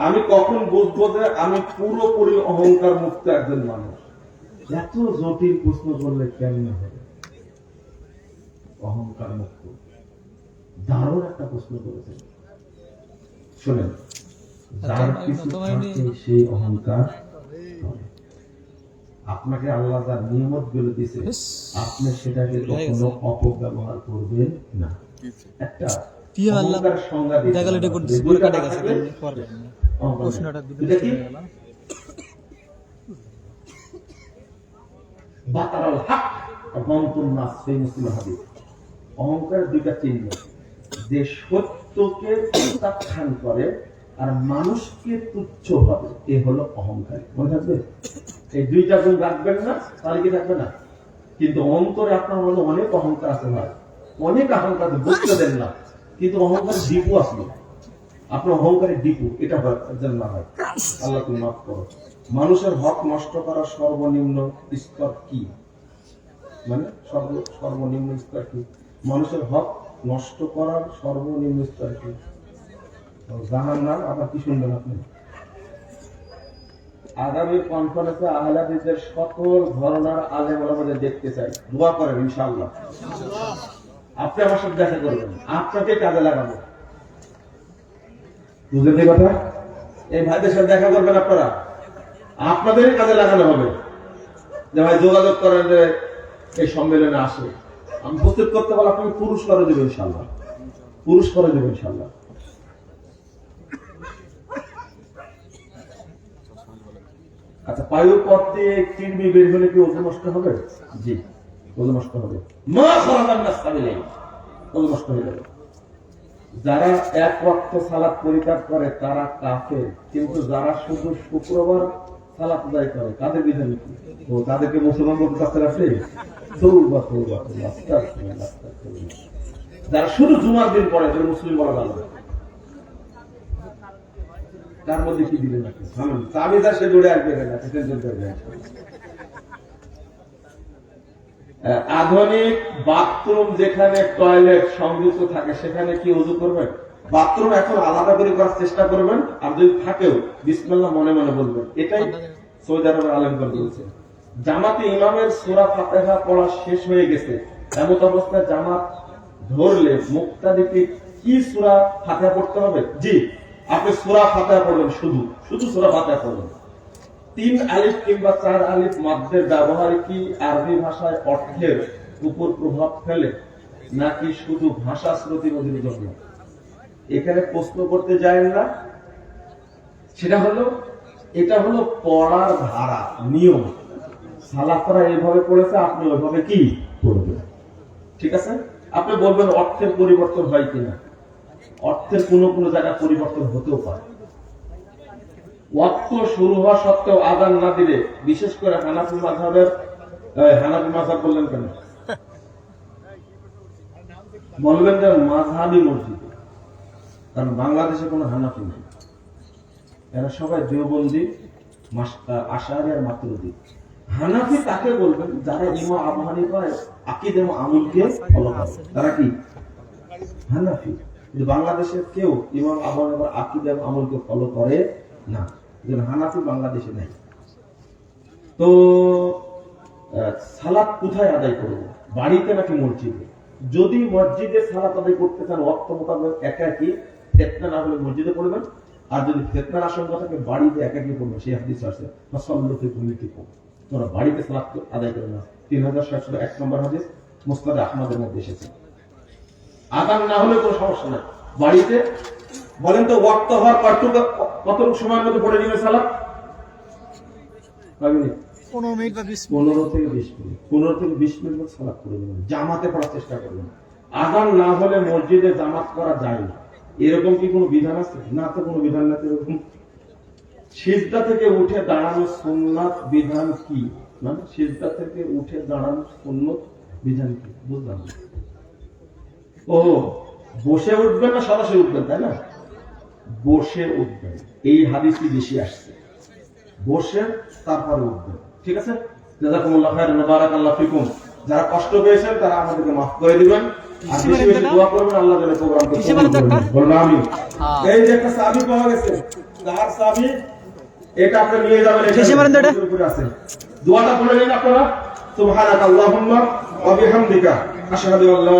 আমি কখন বুঝবো যে আমি পুরোপুরি অহংকার মুক্ত একজন মানুষ? এত জটিল প্রশ্ন করলে কেমন হবে? অহংকার মুক্ত দারুণ একটা প্রশ্ন করেছেন। শোনেন, যার কিছু থাকে সেই অহংকার করে। আপনাকে আল্লাহ যার নিয়ামত গুলো দিয়েছে, আপনি সেটাকে কখনো অপব্যবহার করবেন না। একটা অহংকারের সংজ্ঞা অহংকার দুইটা চিহ্ন, যে সত্যকে প্রত্যাখ্যান করে আর মানুষকে তুচ্ছ ভাবে, এ হলো অহংকার। মনে থাকবে? এই দুইটা গুণ রাখবেন না, তাহলে কি থাকবে না? কিন্তু অন্তরে আপনার মধ্যে অনেক অহংকার আছে ভাই, অনেক অহংকার বুঝতে দেন না, কিন্তু অহংকার ডিপু আসলো, আপনার অহংকারের ডিপু, এটা যেন না হয়। আল্লাহ তুমি মাফ করো। মানুষের হক নষ্ট করার সর্বনিম্ন স্তর কি? মানে সর্বনিম্ন স্তর কি? মানুষের হক নষ্ট করার সর্বনিম্ন স্তর কি? জাহান্নাম। আবার কি শুনবেন আপনি? আগামী কনফারেন্সে আহলে হাদিসের সকল ধরনের আলেম ওলামাদের দেখতে চাই, দোয়া করেন ইনশাআল্লাহ। আপনি আমার সাথে দেখা করবেন, আপনাকে কাজে লাগাবো। বুঝলেন এই কথা? এই ভাইদের সাথে দেখা করবেন আপনারা, আপনাদেরই কাজে লাগানো হবে। যে ভাই যোগাযোগ করেন যে এই সম্মেলনে আসে, আমি উপস্থিত করতে পারলে আপনাকে পুরস্কারও দেবো ইনশাআল্লাহ, পুরস্কারও দেবো ইনশাআল্লাহ। আচ্ছা, পায়ু পথ দিয়ে কৃমি বের হলে কি ওজন নষ্ট হবে? জি, ওজন নষ্ট হবে। মা খরাকান নাস্তাবিলাই, ওজন নষ্ট হয়ে যাবে। যারা এক ওয়াক্ত সালাত পরিত্যাগ করে তারা কাফের, কিন্তু যারা শুধু শুক্রবার সালাত আদায় করে তাদের বিধান কি? ও তাদেরকে মুসলমান বলতে কাছে আছে? তওবা তওবা আস্তাগফিরুল্লাহ আস্তাগফিরুল্লাহ। যারা শুধু জুমার দিন পড়ে তাদের মুসলিম বলা যাবে না। তার মধ্যে কি দিলেন নাকি? তাবিজা সে দৌড়ে আসবে না, আধুনিক বাথরুম যেখানে টয়লেট সংযুক্ত থাকে সেখানে কি ওযু করবেন? বাথরুম এখন আলাদা করে করার চেষ্টা করবেন, আর যদি থাকেও বিসমিল্লাহ মনে মনে বলবেন। এটাই সৌদি আরবের আলেমগণ বলছে। জামাতে ইমামের সূরা ফাতিহা পড়া শেষ হয়ে গেছে, এমন অবস্থায় জামাত ধরলে মুক্তাদিকে কি সূরা ফাতিহা পড়তে হবে? জি, আপনি সূরা ফাতিহা পড়বেন, শুধু সূরা ফাতিহা পড়বেন। 3 আলিফ কিংবা 4 আলিফ মাদ্দের ব্যবহার কি আরবি ভাষায় অর্থের উপর প্রভাব ফেলে, নাকি শুধু ভাষা শ্রুতি নদীর জন্য? এখানে প্রশ্ন করতে যায় না, সেটা হলো, এটা হলো পড়ার ধারা, নিয়ম। সালাফরা এইভাবে পড়েছে, আপনি ওইভাবে কি পড়বেন। ঠিক আছে? আপনি বলবেন অর্থের পরিবর্তন হয় কিনা? অর্থের কোনো জায়গায় পরিবর্তন হতেও পারে। ওয়াক্ত শুরু হওয়া সত্ত্বেও আযান না দিলে, বিশেষ করে হানাফি মাযহাবের, হানাফি মাযহাব বললেন কেন? বলবেন যে মাযহাবি মসজিদ, কারণ বাংলাদেশে কোনো হানাফি নেই, এরা সবাই দেওবন্দি, আশআরী আর মাতুরিদি। হানাফি তাকে বলবেন যারা ইমাম আবু হানিফার আকীদা এবং আমলকে ফলো করে, তারা কি হানাফি। কিন্তু বাংলাদেশের কেউ ইমাম আবু হানিফার আকীদা এবং আমলকে ফলো করে না, হানাফি বাংলাদেশে নেই। তো সালাত কোথায় আদায় করবো, বাড়িতে নাকি মসজিদে? যদি মসজিদে সালাত আদায় করতে চান ওয়াক্ত মোতাবেক একাকি, ফিতনা না হলে মসজিদে পড়বেন, আর যদি ফিতনার আশঙ্কা থাকে বাড়িতে একাকি পড়বেন। সেই হাদিস আছে মাসাল্লাতু বুয়ুতিকুম, তোমরা বাড়িতে সালাত আদায় করে না। 3701 নম্বর হাদিস, মুসনাদ আহমদের মধ্যে এসেছে। আযান না হলে কোনো সমস্যা নাই, বাড়িতে। বলেন তো ওয়াক্ত হওয়ার কতটুকু সময়ের মধ্যে পড়ে দিবেন সালাত? 15 মিনিট বা 15 থেকে 20 মিনিট, 15 থেকে 20 মিনিট মধ্যে সালাত পড়ে দিবেন। জামাতে পড়ার চেষ্টা করবেন। আযান না হলে মসজিদে জামাত করা যায় না, এরকম কি কোনো বিধান আছে? না, তো কোনো বিধান না। এরকম সিজদা থেকে উঠে দাঁড়ানো সুন্নাত বিধান কি? মানে সিজদা থেকে উঠে দাঁড়ানো সুন্নাত বিধান কি? বুঝলাম। ও, বসে উঠবেন না সরাসরি উঠবেন, তাই না? বসে উঠবেন, এই হাদিসই বেশি আসছে। বসে তারপরে উঠবেন। ঠিক আছে? জাযাকুমুল্লাহু খাইরান ওয়া বারাকাল্লাহু ফিকুম। যারা কষ্ট পেয়েছেন তারা আমাদেরকে মাফ করে দিবেন, আর বেশি বেশি দোয়া করবেন, আল্লাহ যেন প্রোগ্রামকে কবুল করেন। বলুন আমিন। এই যে একটা সাহাবী পাওয়া গেছে, যার চাবি এটা আপনি নিয়ে যাবেন, শেষে মারেন তো এটা। উপরে আছে। দোয়াটা বলে নিন আপনারা, সুবহানাকাল্লাহুম্মা ওয়া বিহামদিকা আশহাদু আল্লা